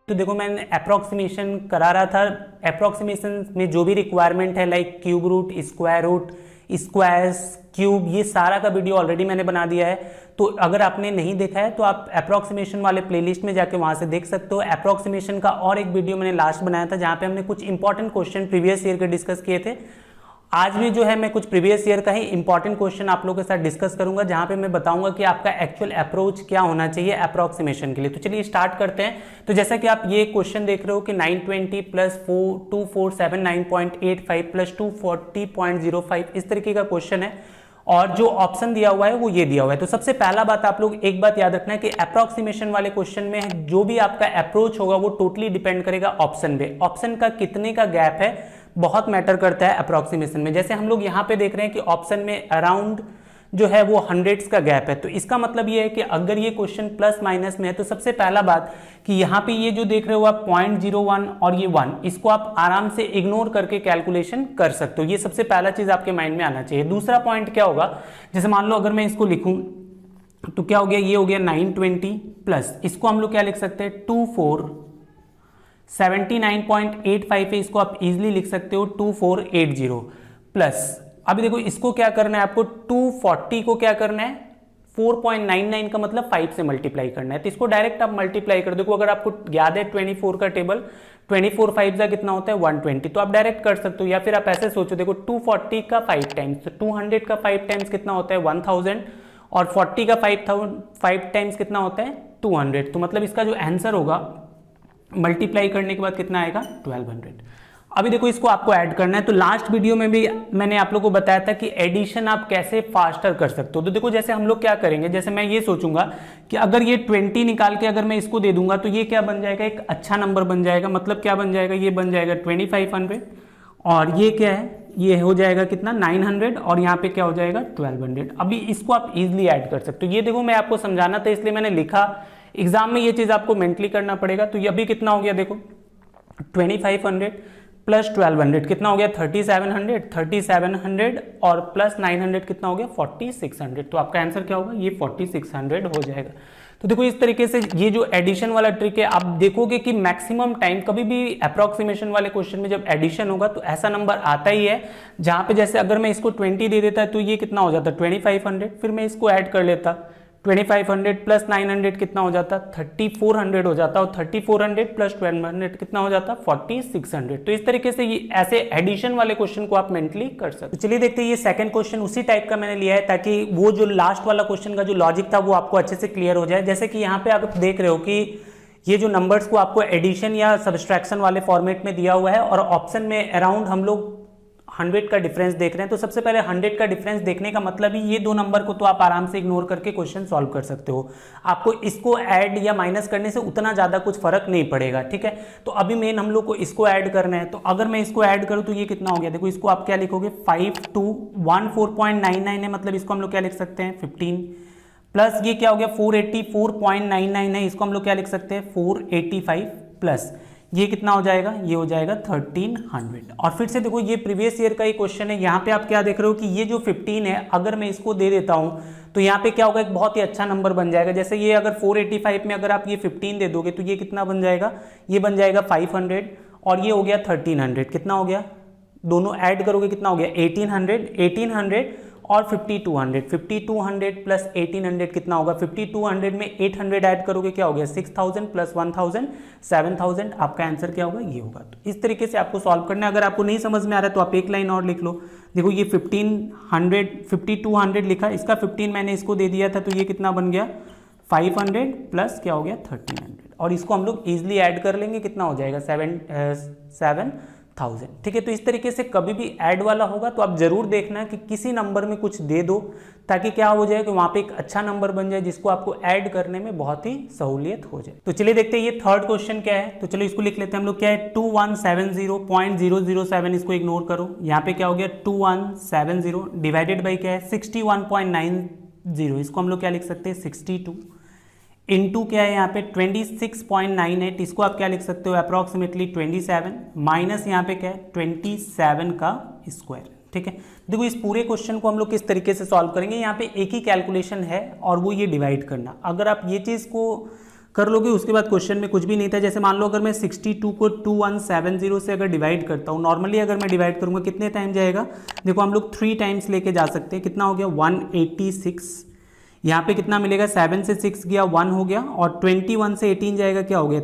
तो देखो मैंने अप्रोक्सीमेशन करा रहा था। अप्रोक्सीमेशन में जो भी रिक्वायरमेंट है like cube root, square root, squares, cube, ये सारा का वीडियो ऑलरेडी मैंने बना दिया है। तो अगर आपने नहीं देखा है तो आप अप्रोक्सीमेशन वाले प्लेलिस्ट में जाके वहां से देख सकते हो। अप्रोक्सीमेशन का और एक वीडियो मैंने लास्ट बनाया था जहां पे हमने कुछ इंपॉर्टेंट क्वेश्चन प्रीवियस ईयर के डिस्कस किए थे। आज भी जो है मैं कुछ प्रीवियस ईयर का ही इंपॉर्टेंट क्वेश्चन आप लोगों के साथ डिस्कस करूंगा जहां पे मैं बताऊंगा कि आपका एक्चुअल अप्रोच क्या होना चाहिए अप्रोक्सीमेशन के लिए। तो चलिए स्टार्ट करते हैं। तो जैसा कि आप ये क्वेश्चन देख रहे हो कि 920 प्लस 2479.85 प्लस 240.05 इस तरीके का क्वेश्चन है और जो ऑप्शन दिया हुआ है वो ये दिया हुआ है। तो सबसे पहला बात आप लोग एक बात याद रखना है कि अप्रोक्सीमेशन वाले क्वेश्चन में जो भी आपका अप्रोच होगा वो टोटली डिपेंड करेगा ऑप्शन पे। ऑप्शन का कितने का गैप है बहुत मैटर करता है अप्रोक्सीमेशन में। जैसे हम लोग यहाँ पे देख रहे हैं कि ऑप्शन में अराउंड जो है वो हंड्रेड्स का गैप है। तो इसका मतलब ये है कि अगर ये क्वेश्चन प्लस माइनस में है तो सबसे पहला बात कि यहाँ पे ये जो देख रहे हो आप 0.01 और ये 1, इसको आप आराम से इग्नोर करके कैलकुलेशन कर सकते हो। ये सबसे पहला चीज आपके माइंड में आना चाहिए। दूसरा पॉइंट क्या होगा, जैसे मान लो अगर मैं इसको लिखूं तो क्या हो गया, ये हो गया 920 प्लस इसको हम लोग क्या लिख सकते हैं 2479.85 है, इसको आप इजीली लिख सकते हो 2480 प्लस। अभी देखो इसको क्या करना है आपको 240 को क्या करना है 4.99 का मतलब 5 से मल्टीप्लाई करना है। तो इसको डायरेक्ट आप मल्टीप्लाई कर देखो। अगर आपको याद है 24 का टेबल 24 5 का कितना होता है 120, तो आप डायरेक्ट कर सकते हो। या फिर आप ऐसे सोचो देखो 240 का 5 टाइम्स, तो 200 का 5 टाइम्स कितना होता है 1000 और 40 का 5 टाइम्स कितना होता है 200। तो मतलब इसका जो आंसर होगा मल्टीप्लाई करने के बाद कितना आएगा 1200। अभी देखो इसको आपको ऐड करना है। तो लास्ट वीडियो में भी मैंने आप लोगों को बताया था कि एडिशन आप कैसे फास्टर कर सकते हो। तो देखो जैसे हम लोग क्या करेंगे, जैसे मैं ये सोचूंगा कि अगर ये 20 निकाल के अगर मैं इसको दे दूंगा तो ये क्या बन जाएगा, एक अच्छा नंबर बन जाएगा। मतलब क्या बन जाएगा, ये बन जाएगा 2500 और ये क्या है, ये हो जाएगा कितना 900 और यहाँ पे क्या हो जाएगा 1200। अभी इसको आप इजिली ऐड कर सकते हो। ये देखो मैं आपको समझाना था इसलिए मैंने लिखा, एग्जाम में ये चीज आपको मेंटली करना पड़ेगा। तो ये अभी कितना हो गया देखो 2500 प्लस 1200 कितना हो गया 3700 और प्लस 900 कितना हो गया 4600। तो आपका आंसर क्या होगा, ये 4600 हो जाएगा। तो देखो इस तरीके से ये जो एडिशन वाला ट्रिक है, आप देखोगे कि मैक्सिमम टाइम कभी भी अप्रोक्सीमेशन वाले क्वेश्चन में जब एडिशन होगा तो ऐसा नंबर आता ही है जहां पे जैसे अगर मैं इसको 20 दे देता है तो ये कितना हो जाता 2500, फिर मैं इसको ऐड कर लेता 2500 प्लस 900 कितना हो जाता 3400 हो जाता और 3400 प्लस 1200 कितना हो जाता 4600। तो इस तरीके से ये ऐसे एडिशन वाले क्वेश्चन को आप मेंटली कर सकते हो। तो चलिए देखते हैं, ये सेकंड क्वेश्चन उसी टाइप का मैंने लिया है ताकि वो जो लास्ट वाला क्वेश्चन का जो लॉजिक था वो आपको अच्छे से क्लियर हो जाए। जैसे कि यहाँ पे आप देख रहे हो कि ये जो नंबर्स को आपको एडिशन या सब्सट्रैक्शन वाले फॉर्मेट में दिया हुआ है और ऑप्शन में अराउंड हम लोग 100 का डिफरेंस देख रहे हैं। तो सबसे पहले 100 का डिफरेंस देखने का मतलब ही ये दो नंबर को तो आप आराम से इग्नोर करके क्वेश्चन सॉल्व कर सकते हो। आपको इसको ऐड या माइनस करने से उतना ज्यादा कुछ फर्क नहीं पड़ेगा, ठीक है। तो अभी मेन हम लोग को इसको ऐड करना है। तो अगर मैं इसको ऐड करूं तो ये कितना हो गया, देखो इसको आप क्या लिखोगे 5214.99 है, मतलब इसको हम लोग क्या लिख सकते हैं 15 प्लस ये क्या हो गया 484.99 है, इसको हम लोग क्या लिख सकते हैं 485 प्लस ये कितना हो जाएगा, ये हो जाएगा 1300। और फिर से देखो ये प्रीवियस ईयर का ही क्वेश्चन है। यहाँ पे आप क्या देख रहे हो कि ये जो 15 है अगर मैं इसको दे देता हूँ तो यहाँ पे क्या होगा, एक बहुत ही अच्छा नंबर बन जाएगा। जैसे ये अगर 485 में अगर आप ये 15 दे दोगे तो ये कितना बन जाएगा, ये बन जाएगा 500 और ये हो गया 1300। कितना हो गया, दोनों ऐड करोगे कितना हो गया 1800 और 5200 प्लस 1800 कितना होगा 5200 में 800 ऐड करोगे क्या हो गया 6000 प्लस 1000 7000। आपका आंसर क्या होगा, ये होगा। तो इस तरीके से आपको सॉल्व करना है। अगर आपको नहीं समझ में आ रहा है तो आप एक लाइन और लिख लो। देखो ये 5200 लिखा, इसका 15 मैंने इसको दे दिया था तो ये कितना बन गया 500 प्लस क्या हो गया 1300 और इसको हम लोग इजिली ऐड कर लेंगे, कितना हो जाएगा 7000, ठीक है। तो इस तरीके से कभी भी ऐड वाला होगा तो आप जरूर देखना कि किसी नंबर में कुछ दे दो ताकि क्या हो जाए कि वहां पे एक अच्छा नंबर बन जाए जिसको आपको ऐड करने में बहुत ही सहूलियत हो जाए। तो चलिए देखते हैं ये थर्ड क्वेश्चन क्या है। तो चलो इसको लिख लेते हैं हम लोग, क्या है 2170.007, इसको इग्नोर करो। यहाँ पे क्या हो गया 2170 डिवाइडेड बाई क्या है 61.90, इसको हम लोग क्या लिख सकते हैं 62 इनटू क्या है यहाँ पे 26.98, इसको आप क्या लिख सकते हो अप्रॉक्सीमेटली 27 माइनस यहाँ पे क्या है 27 का स्क्वायर, ठीक है। देखो इस पूरे क्वेश्चन को हम लोग किस तरीके से सॉल्व करेंगे, यहाँ पे एक ही कैलकुलेशन है और वो ये डिवाइड करना। अगर आप ये चीज़ को कर लोगे। उसके बाद क्वेश्चन में कुछ भी नहीं था। जैसे मान लो अगर मैं 62 को 2170 से अगर डिवाइड करता हूँ, नॉर्मली अगर मैं डिवाइड करूँगा कितने टाइम जाएगा, देखो हम लोग 3 टाइम्स लेके जा सकते हैं। कितना हो गया 186, यहाँ पे कितना मिलेगा 7 से 6 गया 1 हो गया, और 21 से 18 जाएगा क्या हो गया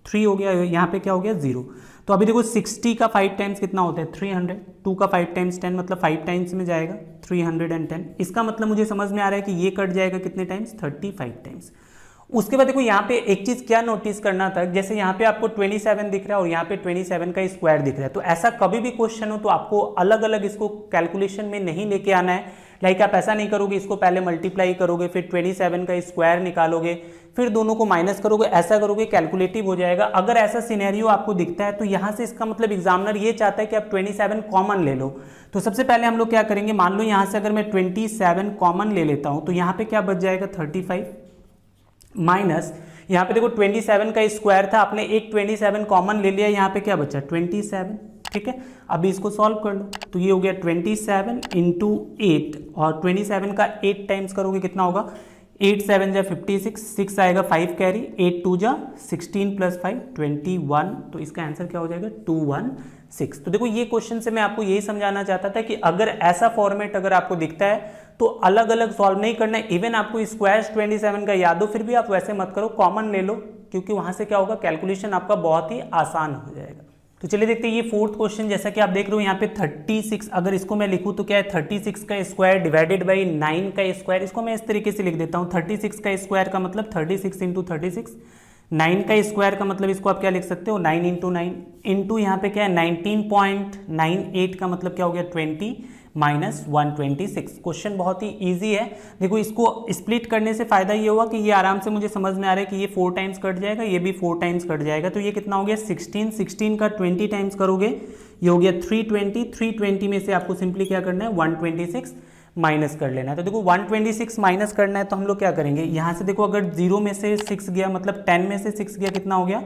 3 हो गया, यहाँ पे क्या हो गया 0। तो अभी देखो 60 का 5 टाइम्स कितना होता है 300, 2 का 5 टाइम्स 10 मतलब 5 टाइम्स में जाएगा 310। इसका मतलब मुझे समझ में आ रहा है कि ये कट जाएगा कितने टाइम्स 35 टाइम्स। उसके बाद देखो यहाँ पे एक चीज क्या नोटिस करना था, जैसे यहाँ पे आपको 27 दिख रहा है और यहाँ पे 27 का स्क्वायर दिख रहा है, तो ऐसा कभी भी क्वेश्चन हो तो आपको अलग अलग इसको कैलकुलेशन में नहीं लेके आना है। लाइक आप ऐसा नहीं करोगे, इसको पहले मल्टीप्लाई करोगे फिर 27 का स्क्वायर निकालोगे फिर दोनों को माइनस करोगे, ऐसा करोगे कैलकुलेटिव हो जाएगा। अगर ऐसा सिनेरियो आपको दिखता है तो यहाँ से इसका मतलब एग्जामिनर ये चाहता है कि आप 27 कॉमन ले लो। तो सबसे पहले हम लोग क्या करेंगे, मान लो यहाँ से अगर मैं 27 कॉमन ले लेता हूँ तो यहाँ पे क्या बच जाएगा 35 माइनस यहाँ पे देखो 27 का स्क्वायर था, आपने एक 27 कॉमन ले लिया, यहाँ पे क्या बचा 27। ठीक है, अभी इसको सॉल्व कर लो तो ये हो गया 27 इंटू 8, और 27 का 8 टाइम्स करोगे कितना होगा 8 7 जा 56, 6 आएगा 5 कैरी, 8 2 जा 16 प्लस 5 21। तो इसका आंसर क्या हो जाएगा 216। तो देखो ये क्वेश्चन से मैं आपको यही समझाना चाहता था कि अगर ऐसा फॉर्मेट अगर आपको दिखता है तो अलग अलग सॉल्व नहीं करना है। इवन आपको स्क्वायर 27 का याद हो फिर भी आप वैसे मत करो, कॉमन ले लो, क्योंकि वहां से क्या होगा कैलकुलेशन आपका बहुत ही आसान हो जाएगा। तो चलिए देखते हैं ये फोर्थ क्वेश्चन। जैसा कि आप देख रहे हो यहाँ पे 36, अगर इसको मैं लिखूँ तो क्या है 36 का स्क्वायर डिवाइडेड बाई 9 का स्क्वायर। इसको मैं इस तरीके से लिख देता हूँ, 36 का स्क्वायर का मतलब 36 इंटू 36, 9 का स्क्वायर का मतलब इसको आप क्या लिख सकते हो 9 इंटू 9 इंटू यहाँ पे क्या है 19.98 का मतलब क्या हो गया 20 माइनस 126। क्वेश्चन बहुत ही इजी है। देखो इसको स्प्लिट करने से फायदा ये हुआ कि ये आराम से मुझे समझ में आ रहा है कि ये 4 टाइम्स कट जाएगा, ये भी 4 टाइम्स कट जाएगा, तो ये कितना हो गया 16, 16 का 20 टाइम्स करोगे ये हो गया 320, 320 में से आपको सिंपली क्या करना है 126 माइनस कर लेना है। तो देखो 126 माइनस करना है तो हम लोग क्या करेंगे, यहाँ से देखो अगर 0 में से 6 गया मतलब 10 में से 6 गया कितना हो गया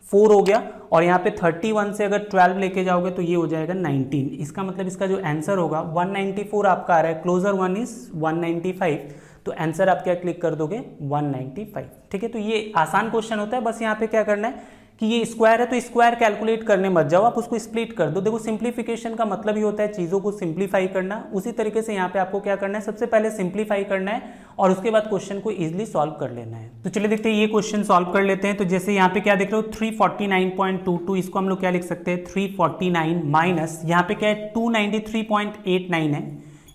4 हो गया, और यहाँ पे 31 से अगर 12 लेके जाओगे तो ये हो जाएगा 19। इसका मतलब इसका जो आंसर होगा 194 आपका आ रहा है, क्लोजर वन इज 195, तो आंसर आप क्या क्लिक कर दोगे 195। ठीक है, तो ये आसान क्वेश्चन होता है। बस यहाँ पे क्या करना है कि ये स्क्वायर है तो स्क्वायर कैलकुलेट करने मत जाओ, आप उसको स्प्लिट कर दो। देखो सिंप्लीफिकेशन का मतलब ही होता है चीज़ों को सिंप्लीफाई करना। उसी तरीके से यहाँ पे आपको क्या करना है, सबसे पहले सिंप्लीफाई करना है और उसके बाद क्वेश्चन को इजीली सॉल्व कर लेना है। तो चलिए देखते हैं ये क्वेश्चन सॉल्व कर लेते हैं। तो जैसे यहाँ पे क्या देख रहे हो 349.22, इसको हम लोग क्या लिख सकते हैं 349 माइनस यहाँ पे क्या है 293.89 है,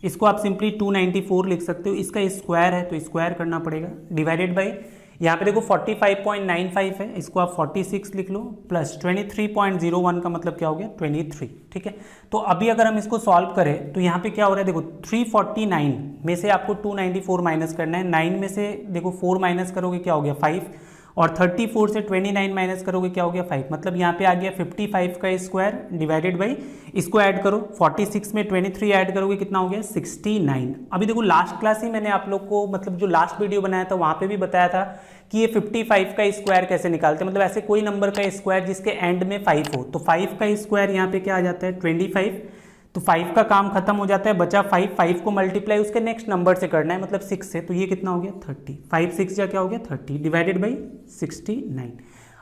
इसको आप सिंपली 294 लिख सकते हो। इसका स्क्वायर है तो स्क्वायर करना पड़ेगा, डिवाइडेड बाई यहाँ पे देखो 45.95 है, इसको आप 46 लिख लो, प्लस 23.01 का मतलब क्या हो गया 23। ठीक है, तो अभी अगर हम इसको सॉल्व करें तो यहाँ पे क्या हो रहा है, देखो 349 में से आपको 294 माइनस करना है, 9 में से देखो 4 माइनस करोगे क्या हो गया 5, और 34 से 29 माइनस करोगे क्या हो गया 5, मतलब यहाँ पे आ गया 55 का स्क्वायर डिवाइडेड बाई, इसको ऐड करो 46 में 23 ऐड करोगे कितना हो गया 69। अभी देखो लास्ट क्लास ही मैंने आप लोग को मतलब जो लास्ट वीडियो बनाया था वहाँ पे भी बताया था कि ये 55 का स्क्वायर कैसे निकालते हैं, मतलब ऐसे कोई नंबर का स्क्वायर जिसके एंड में 5 हो, तो 5 का स्क्वायर यहाँ पे क्या आ जाता है 25, तो 5 का काम खत्म हो जाता है, बचा 5 को मल्टीप्लाई उसके नेक्स्ट नंबर से करना है मतलब 6 से, तो ये कितना हो गया 30, 5 6 या क्या हो गया 30 डिवाइडेड बाई 69।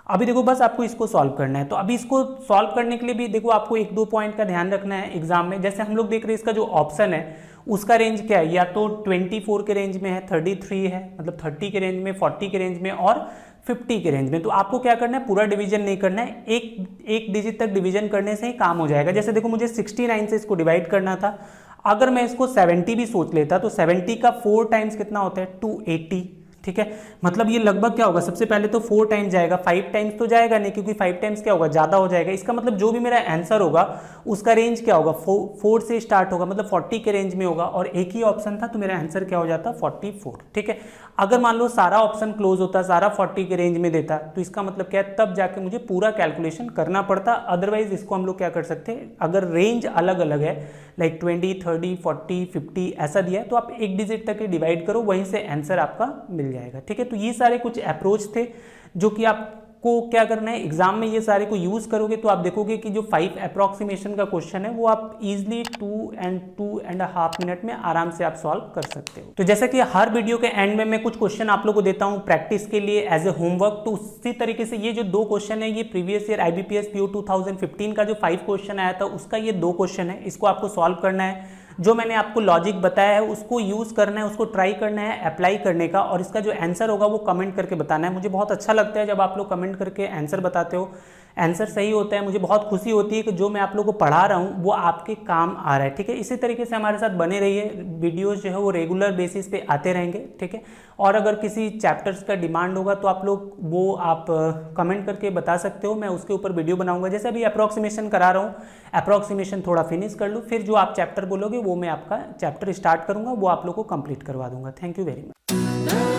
अभी देखो बस आपको इसको सॉल्व करना है। तो अभी इसको सॉल्व करने के लिए भी देखो आपको 1-2 पॉइंट का ध्यान रखना है एग्जाम में। जैसे हम लोग देख रहे हैं इसका जो ऑप्शन है उसका रेंज क्या है, या तो 24 के रेंज में है, 33 है मतलब 30 के रेंज में, 40 के रेंज में और 50 के रेंज में। तो आपको क्या करना है पूरा डिवीजन नहीं करना है, एक डिजिट तक डिवीजन करने से ही काम हो जाएगा। जैसे देखो मुझे 69 से इसको डिवाइड करना था, अगर मैं इसको 70 भी सोच लेता तो 70 का 4 टाइम्स कितना होता है 280। ठीक है, मतलब ये लगभग क्या होगा, सबसे पहले तो 4 टाइम्स जाएगा, 5 टाइम्स तो जाएगा नहीं क्योंकि 5 टाइम्स क्या होगा ज़्यादा हो जाएगा। इसका मतलब जो भी मेरा आंसर होगा उसका रेंज क्या होगा 4 से स्टार्ट होगा, मतलब 40 के रेंज में होगा, और एक ही ऑप्शन था तो मेरा आंसर क्या हो जाता 44। ठीक है, अगर मान लो सारा ऑप्शन क्लोज होता, सारा 40 के रेंज में देता, तो इसका मतलब क्या है तब जाके मुझे पूरा कैलकुलेशन करना पड़ता। अदरवाइज इसको हम लोग क्या कर सकते हैं, अगर रेंज अलग अलग है लाइक 20 30 40 50 ऐसा दिया है तो आप एक डिजिट तक ही डिवाइड करो, वहीं से आंसर आपका मिल जाएगा। ठीक है, तो ये सारे कुछ अप्रोच थे जो कि आप को क्या करना है, एग्जाम में ये सारे को यूज करोगे तो आप देखोगे कि जो 5 अप्रॉक्सीमेशन का क्वेश्चन है वो आप इजिली 2.5 मिनट में आराम से आप सॉल्व कर सकते हो। तो जैसा कि हर वीडियो के एंड में मैं कुछ क्वेश्चन आप लोग को देता हूं प्रैक्टिस के लिए एज ए होमवर्क, तो उसी तरीके से ये जो 2 क्वेश्चन है ये प्रीवियस ईयर IBPS PO 2015 का जो 5 क्वेश्चन आया था उसका ये 2 क्वेश्चन है, इसको आपको सॉल्व करना है। जो मैंने आपको लॉजिक बताया है उसको यूज करना है, उसको ट्राई करना है अप्लाई करने का, और इसका जो आंसर होगा वो कमेंट करके बताना है। मुझे बहुत अच्छा लगता है जब आप लोग कमेंट करके आंसर बताते हो, आंसर सही होता है, मुझे बहुत खुशी होती है कि जो मैं आप लोगों को पढ़ा रहा हूँ वो आपके काम आ रहा है। ठीक है, इसी तरीके से हमारे साथ बने रहिए, वीडियोस जो है वो रेगुलर बेसिस पे आते रहेंगे। ठीक है, और अगर किसी चैप्टर्स का डिमांड होगा तो आप लोग वो आप कमेंट करके बता सकते हो, मैं उसके ऊपर वीडियो बनाऊंगा। जैसे अभी अप्रॉक्सीमेशन करा रहा हूँ, अप्रॉक्सीमेशन थोड़ा फिनिश कर लूँ, फिर जो आप चैप्टर बोलोगे वो मैं आपका चैप्टर स्टार्ट करूँगा, वो आप लोग को कंप्लीट करवा दूंगा। Thank you very much.